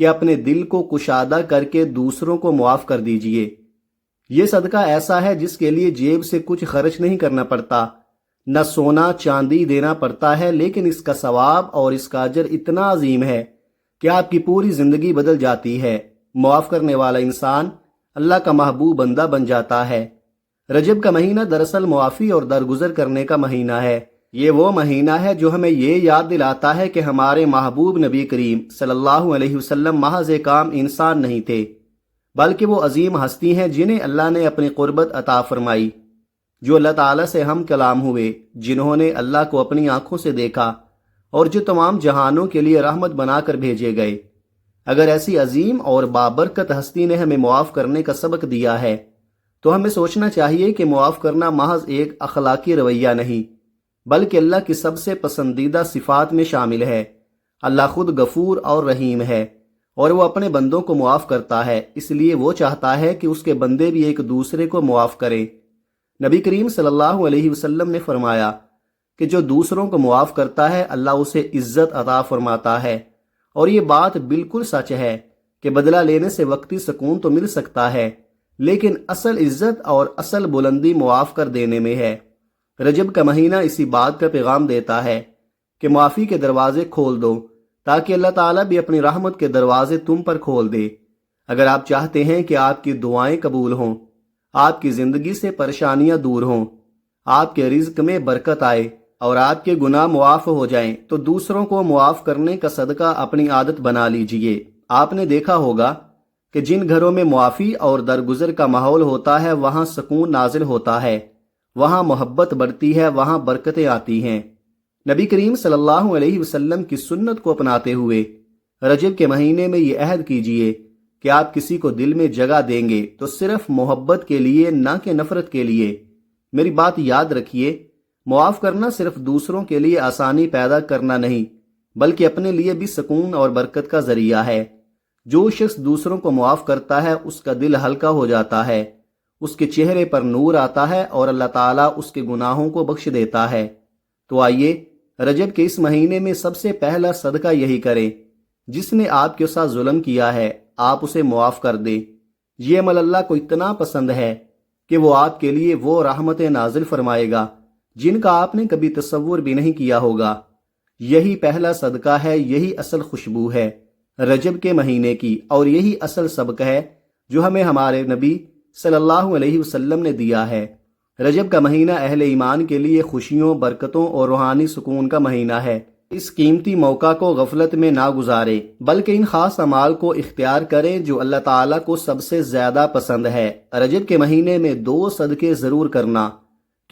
کہ اپنے دل کو کشادہ کر کے دوسروں کو معاف کر دیجئے۔ یہ صدقہ ایسا ہے جس کے لیے جیب سے کچھ خرچ نہیں کرنا پڑتا، نہ سونا چاندی دینا پڑتا ہے، لیکن اس کا ثواب اور اس کا اجر اتنا عظیم ہے کہ آپ کی پوری زندگی بدل جاتی ہے۔ معاف کرنے والا انسان اللہ کا محبوب بندہ بن جاتا ہے۔ رجب کا مہینہ دراصل معافی اور درگزر کرنے کا مہینہ ہے۔ یہ وہ مہینہ ہے جو ہمیں یہ یاد دلاتا ہے کہ ہمارے محبوب نبی کریم صلی اللہ علیہ وسلم محض ایک عام انسان نہیں تھے، بلکہ وہ عظیم ہستی ہیں جنہیں اللہ نے اپنی قربت عطا فرمائی، جو اللہ تعالیٰ سے ہم کلام ہوئے، جنہوں نے اللہ کو اپنی آنکھوں سے دیکھا اور جو تمام جہانوں کے لیے رحمت بنا کر بھیجے گئے۔ اگر ایسی عظیم اور بابرکت ہستی نے ہمیں معاف کرنے کا سبق دیا ہے تو ہمیں سوچنا چاہیے کہ معاف کرنا محض ایک اخلاقی رویہ نہیں بلکہ اللہ کی سب سے پسندیدہ صفات میں شامل ہے۔ اللہ خود غفور اور رحیم ہے اور وہ اپنے بندوں کو معاف کرتا ہے، اس لیے وہ چاہتا ہے کہ اس کے بندے بھی ایک دوسرے کو معاف کریں۔ نبی کریم صلی اللہ علیہ وسلم نے فرمایا کہ جو دوسروں کو معاف کرتا ہے اللہ اسے عزت عطا فرماتا ہے، اور یہ بات بالکل سچ ہے کہ بدلہ لینے سے وقتی سکون تو مل سکتا ہے، لیکن اصل عزت اور اصل بلندی معاف کر دینے میں ہے۔ رجب کا مہینہ اسی بات کا پیغام دیتا ہے کہ معافی کے دروازے کھول دو تاکہ اللہ تعالیٰ بھی اپنی رحمت کے دروازے تم پر کھول دے۔ اگر آپ چاہتے ہیں کہ آپ کی دعائیں قبول ہوں، آپ کی زندگی سے پریشانیاں دور ہوں، آپ کے رزق میں برکت آئے اور آپ کے گناہ معاف ہو جائیں تو دوسروں کو معاف کرنے کا صدقہ اپنی عادت بنا لیجئے۔ آپ نے دیکھا ہوگا کہ جن گھروں میں معافی اور درگزر کا ماحول ہوتا ہے وہاں سکون نازل ہوتا ہے، وہاں محبت بڑھتی ہے، وہاں برکتیں آتی ہیں۔ نبی کریم صلی اللہ علیہ وسلم کی سنت کو اپناتے ہوئے رجب کے مہینے میں یہ عہد کیجئے کہ آپ کسی کو دل میں جگہ دیں گے تو صرف محبت کے لیے، نہ کہ نفرت کے لیے۔ میری بات یاد رکھیے، معاف کرنا صرف دوسروں کے لیے آسانی پیدا کرنا نہیں بلکہ اپنے لیے بھی سکون اور برکت کا ذریعہ ہے۔ جو شخص دوسروں کو معاف کرتا ہے اس کا دل ہلکا ہو جاتا ہے، اس کے چہرے پر نور آتا ہے اور اللہ تعالیٰ اس کے گناہوں کو بخش دیتا ہے۔ تو آئیے رجب کے اس مہینے میں سب سے پہلا صدقہ یہی کریں، جس نے آپ کے ساتھ ظلم کیا ہے آپ اسے معاف کر دیں۔ یہ عمل اللہ کو اتنا پسند ہے کہ وہ آپ کے لیے وہ رحمتیں نازل فرمائے گا جن کا آپ نے کبھی تصور بھی نہیں کیا ہوگا۔ یہی پہلا صدقہ ہے، یہی اصل خوشبو ہے رجب کے مہینے کی، اور یہی اصل سبق ہے جو ہمیں ہمارے نبی صلی اللہ علیہ وسلم نے دیا ہے۔ رجب کا مہینہ اہل ایمان کے لیے خوشیوں، برکتوں اور روحانی سکون کا مہینہ ہے۔ اس قیمتی موقع کو غفلت میں نہ گزارے بلکہ ان خاص اعمال کو اختیار کریں جو اللہ تعالیٰ کو سب سے زیادہ پسند ہے۔ رجب کے مہینے میں 2 صدقے ضرور کرنا،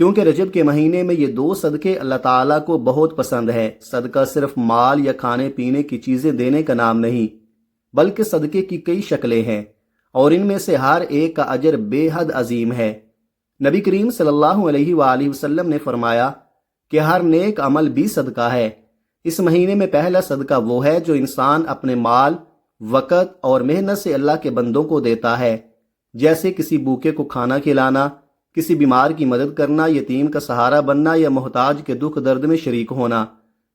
کیونکہ رجب کے مہینے میں یہ 2 صدقے اللہ تعالیٰ کو بہت پسند ہے۔ صدقہ صرف مال یا کھانے پینے کی چیزیں دینے کا نام نہیں بلکہ صدقے کی کئی شکلیں ہیں، اور ان میں سے ہر ایک کا اجر بے حد عظیم ہے۔ نبی کریم صلی اللہ علیہ وآلہ وسلم نے فرمایا کہ ہر نیک عمل بھی صدقہ ہے۔ اس مہینے میں پہلا صدقہ وہ ہے جو انسان اپنے مال، وقت اور محنت سے اللہ کے بندوں کو دیتا ہے، جیسے کسی بھوکے کو کھانا کھلانا، کسی بیمار کی مدد کرنا، یتیم کا سہارا بننا یا محتاج کے دکھ درد میں شریک ہونا۔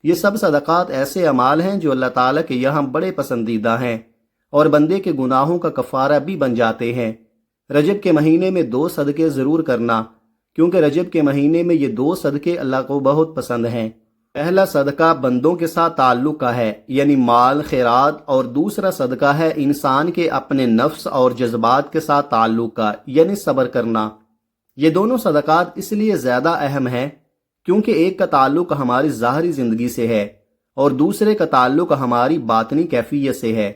یہ سب صدقات ایسے اعمال ہیں جو اللہ تعالیٰ کے یہاں بڑے پسندیدہ ہیں اور بندے کے گناہوں کا کفارہ بھی بن جاتے ہیں۔ رجب کے مہینے میں 2 صدقے ضرور کرنا، کیونکہ رجب کے مہینے میں یہ 2 صدقے اللہ کو بہت پسند ہیں۔ پہلا صدقہ بندوں کے ساتھ تعلق کا ہے، یعنی مال، خیرات، اور دوسرا صدقہ ہے انسان کے اپنے نفس اور جذبات کے ساتھ تعلق کا، یعنی صبر کرنا۔ یہ دونوں صدقات اس لیے زیادہ اہم ہیں کیونکہ ایک کا تعلق ہماری ظاہری زندگی سے ہے اور دوسرے کا تعلق ہماری باطنی کیفیت سے ہے۔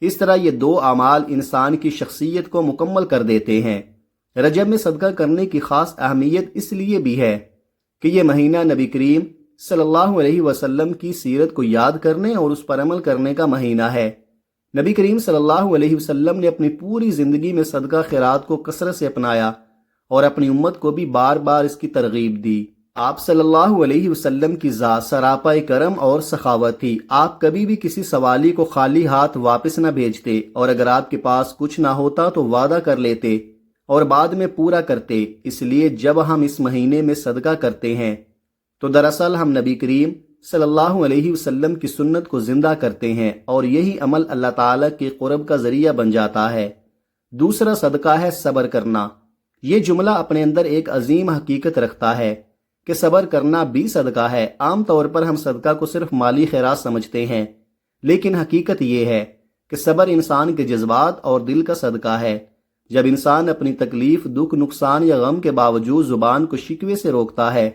اس طرح یہ 2 اعمال انسان کی شخصیت کو مکمل کر دیتے ہیں۔ رجب میں صدقہ کرنے کی خاص اہمیت اس لیے بھی ہے کہ یہ مہینہ نبی کریم صلی اللہ علیہ وسلم کی سیرت کو یاد کرنے اور اس پر عمل کرنے کا مہینہ ہے۔ نبی کریم صلی اللہ علیہ وسلم نے اپنی پوری زندگی میں صدقہ خیرات کو کثرت سے اپنایا اور اپنی امت کو بھی بار بار اس کی ترغیب دی۔ آپ صلی اللہ علیہ وسلم کی ذات سراپا کرم اور سخاوت تھی۔ آپ کبھی بھی کسی سوالی کو خالی ہاتھ واپس نہ بھیجتے، اور اگر آپ کے پاس کچھ نہ ہوتا تو وعدہ کر لیتے اور بعد میں پورا کرتے۔ اس لیے جب ہم اس مہینے میں صدقہ کرتے ہیں تو دراصل ہم نبی کریم صلی اللہ علیہ وسلم کی سنت کو زندہ کرتے ہیں اور یہی عمل اللہ تعالیٰ کے قرب کا ذریعہ بن جاتا ہے۔ دوسرا صدقہ ہے صبر کرنا۔ یہ جملہ اپنے اندر ایک عظیم حقیقت رکھتا ہے کہ صبر کرنا بھی صدقہ ہے۔ عام طور پر ہم صدقہ کو صرف مالی خیرات سمجھتے ہیں، لیکن حقیقت یہ ہے کہ صبر انسان کے جذبات اور دل کا صدقہ ہے۔ جب انسان اپنی تکلیف، دکھ، نقصان یا غم کے باوجود زبان کو شکوے سے روکتا ہے،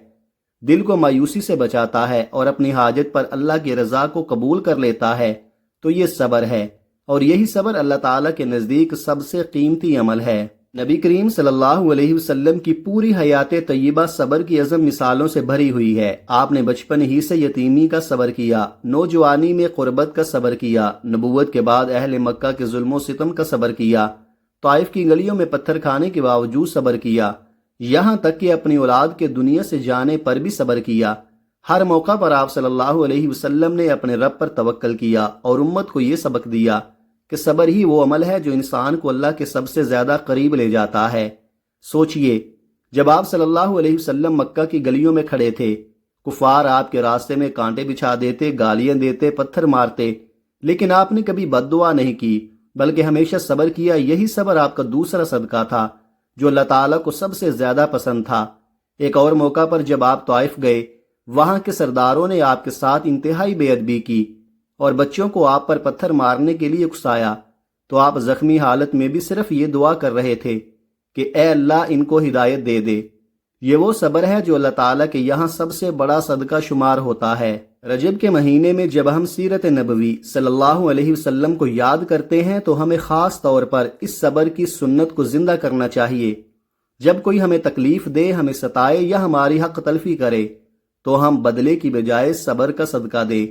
دل کو مایوسی سے بچاتا ہے اور اپنی حاجت پر اللہ کی رضا کو قبول کر لیتا ہے، تو یہ صبر ہے، اور یہی صبر اللہ تعالیٰ کے نزدیک سب سے قیمتی عمل ہے۔ نبی کریم صلی اللہ علیہ وسلم کی پوری حیات طیبہ صبر کی اعظم مثالوں سے بھری ہوئی ہے۔ آپ نے بچپن ہی سے یتیمی کا صبر کیا، نوجوانی میں غربت کا صبر کیا، نبوت کے بعد اہل مکہ کے ظلم و ستم کا صبر کیا، طائف کی گلیوں میں پتھر کھانے کے باوجود صبر کیا، یہاں تک کہ اپنی اولاد کے دنیا سے جانے پر بھی صبر کیا۔ ہر موقع پر آپ صلی اللہ علیہ وسلم نے اپنے رب پر توکل کیا اور امت کو یہ سبق دیا کہ صبر ہی وہ عمل ہے جو انسان کو اللہ کے سب سے زیادہ قریب لے جاتا ہے۔ سوچئے، جب آپ صلی اللہ علیہ وسلم مکہ کی گلیوں میں کھڑے تھے، کفار آپ کے راستے میں کانٹے بچھا دیتے، گالیاں دیتے، پتھر مارتے، لیکن آپ نے کبھی بد دعا نہیں کی بلکہ ہمیشہ صبر کیا۔ یہی صبر آپ کا دوسرا صدقہ تھا جو اللہ تعالیٰ کو سب سے زیادہ پسند تھا۔ ایک اور موقع پر جب آپ طائف گئے، وہاں کے سرداروں نے آپ کے ساتھ انتہائی بے ادبی کی اور بچوں کو آپ پر پتھر مارنے کے لیے اکسایا، تو آپ زخمی حالت میں بھی صرف یہ دعا کر رہے تھے کہ اے اللہ ان کو ہدایت دے دے۔ یہ وہ صبر ہے جو اللہ تعالیٰ کے یہاں سب سے بڑا صدقہ شمار ہوتا ہے۔ رجب کے مہینے میں جب ہم سیرت نبوی صلی اللہ علیہ وسلم کو یاد کرتے ہیں تو ہمیں خاص طور پر اس صبر کی سنت کو زندہ کرنا چاہیے۔ جب کوئی ہمیں تکلیف دے، ہمیں ستائے یا ہماری حق تلفی کرے تو ہم بدلے کی بجائے صبر کا صدقہ دیں۔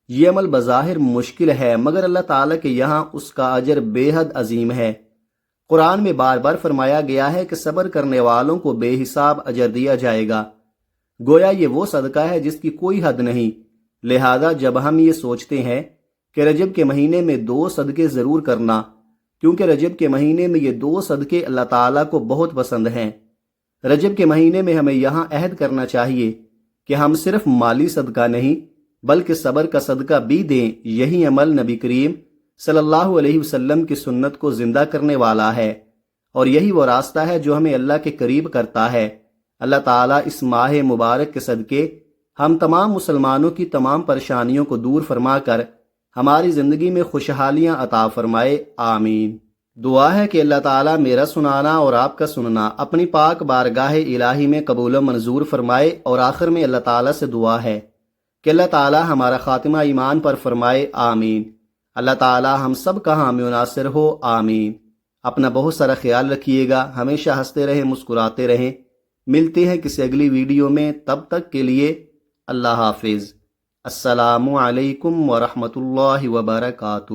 یہ عمل بظاہر مشکل ہے مگر اللہ تعالیٰ کے یہاں اس کا اجر بے حد عظیم ہے۔ قرآن میں بار بار فرمایا گیا ہے کہ صبر کرنے والوں کو بے حساب اجر دیا جائے گا۔ گویا یہ وہ صدقہ ہے جس کی کوئی حد نہیں۔ لہذا جب ہم یہ سوچتے ہیں کہ رجب کے مہینے میں 2 صدقے ضرور کرنا، کیونکہ رجب کے مہینے میں یہ 2 صدقے اللہ تعالیٰ کو بہت پسند ہیں۔ رجب کے مہینے میں ہمیں یہاں عہد کرنا چاہیے کہ ہم صرف مالی صدقہ نہیں بلکہ صبر کا صدقہ بھی دیں۔ یہی عمل نبی کریم صلی اللہ علیہ وسلم کی سنت کو زندہ کرنے والا ہے، اور یہی وہ راستہ ہے جو ہمیں اللہ کے قریب کرتا ہے۔ اللہ تعالیٰ اس ماہ مبارک کے صدقے ہم تمام مسلمانوں کی تمام پریشانیوں کو دور فرما کر ہماری زندگی میں خوشحالیاں عطا فرمائے، آمین۔ دعا ہے کہ اللہ تعالیٰ میرا سنانا اور آپ کا سننا اپنی پاک بارگاہ الہی میں قبول و منظور فرمائے، اور آخر میں اللہ تعالیٰ سے دعا ہے کہ اللہ تعالیٰ ہمارا خاتمہ ایمان پر فرمائے، آمین۔ اللہ تعالیٰ ہم سب کا حامی و ناصر ہو، آمین۔ اپنا بہت سارا خیال رکھیے گا، ہمیشہ ہنستے رہیں، مسکراتے رہیں۔ ملتے ہیں کسی اگلی ویڈیو میں، تب تک کے لیے اللہ حافظ۔ السلام علیکم ورحمۃ اللہ وبرکاتہ۔